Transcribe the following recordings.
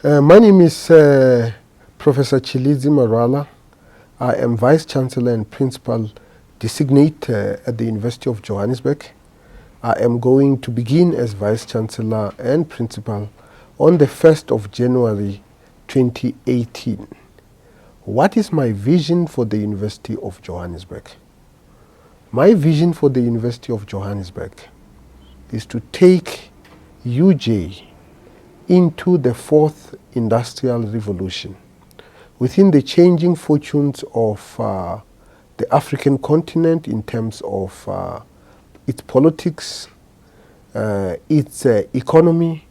My name is Professor Tshilidzi Marwala. I am Vice-Chancellor and Principal Designate at the University of Johannesburg. I am going to begin as Vice-Chancellor and Principal on the 1st of January 2018. What is my vision for the University of Johannesburg? My vision for the University of Johannesburg is to take UJ into the fourth industrial revolution within the changing fortunes of the African continent in terms of its politics, its economy,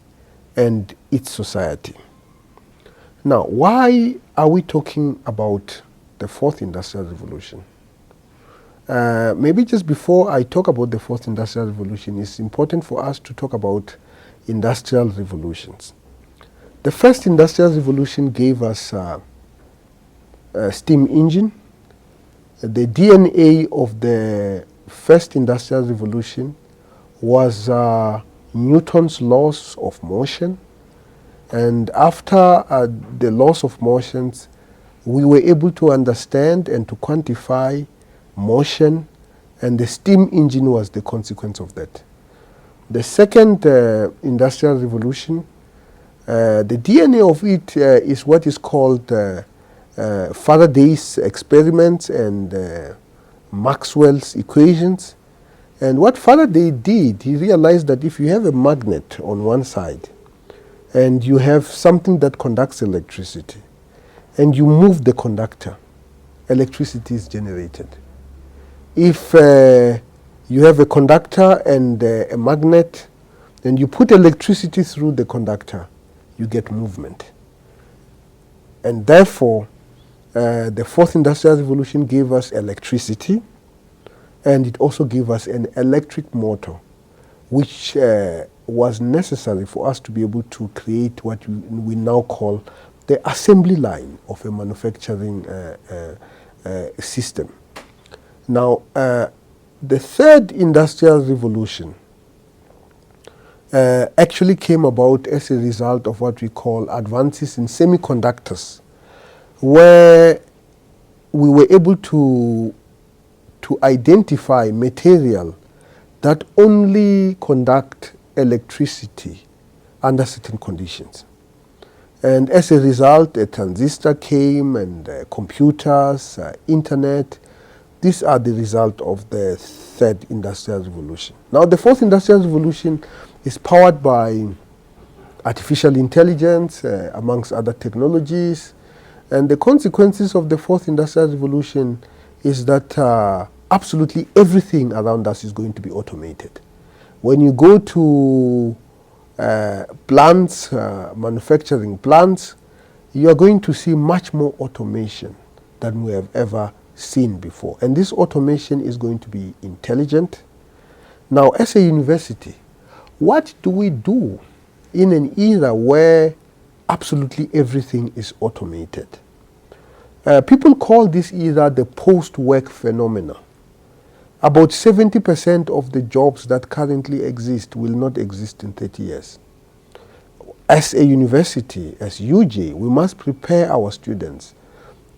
and its society. Now, why are we talking about the fourth industrial revolution? Maybe just before I talk about the fourth industrial revolution, it's important for us to talk about industrial revolutions. The first industrial revolution gave us a steam engine. The DNA of the first industrial revolution was Newton's laws of motion. And after the laws of motions, we were able to understand and to quantify motion, and the steam engine was the consequence of that. The second industrial revolution, the DNA of it is what is called Faraday's experiments and Maxwell's equations. And what Faraday did, he realized that if you have a magnet on one side and you have something that conducts electricity and you move the conductor, electricity is generated. If you have a conductor and a magnet, and you put electricity through the conductor, you get movement. And therefore, the fourth industrial revolution gave us electricity, and it also gave us an electric motor, which was necessary for us to be able to create what we now call the assembly line of a manufacturing system. Now, the third industrial revolution actually came about as a result of what we call advances in semiconductors, where we were able to identify material that only conduct electricity under certain conditions. And as a result, a transistor came, and computers, internet. These are the result of the third industrial revolution. Now, the fourth industrial revolution is powered by artificial intelligence, amongst other technologies. And the consequences of the fourth industrial revolution is that absolutely everything around us is going to be automated. When you go to plants, manufacturing plants, you are going to see much more automation than we have ever seen before. And this automation is going to be intelligent. Now, as a university, what do we do in an era where absolutely everything is automated? People call this era the post-work phenomena. About 70% of the jobs that currently exist will not exist in 30 years. As a university, as UJ, we must prepare our students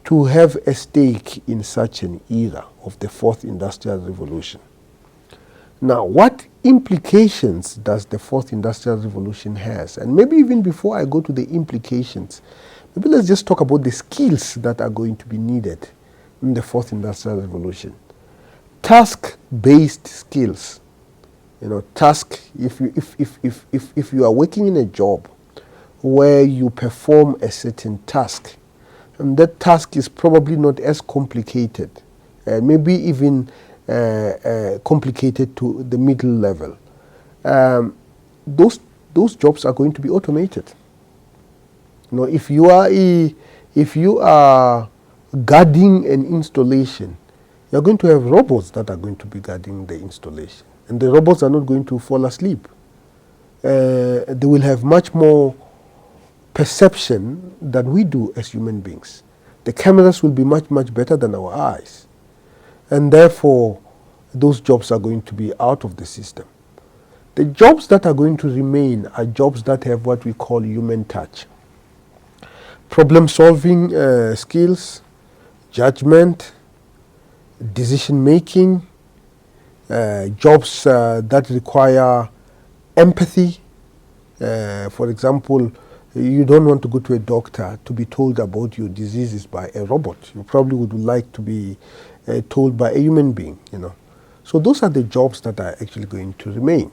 to have a stake in such an era of the fourth industrial revolution. Now, what implications does the fourth industrial revolution has? And maybe even before I go to the implications, maybe let's just talk about the skills that are going to be needed in the fourth industrial revolution. Task-based skills. You know, if you are working in a job where you perform a certain task, and that task is probably not as complicated, maybe even complicated to the middle level. Those jobs are going to be automated. You know, if you are guarding an installation, you're going to have robots that are going to be guarding the installation, and the robots are not going to fall asleep. They will have much more perception than we do as human beings. The cameras will be much, much better than our eyes. And therefore, those jobs are going to be out of the system. The jobs that are going to remain are jobs that have what we call human touch. problem-solving skills, judgment, decision-making, jobs that require empathy. For example, you don't want to go to a doctor to be told about your diseases by a robot. You probably would like to be told by a human being, you know. So those are the jobs that are actually going to remain.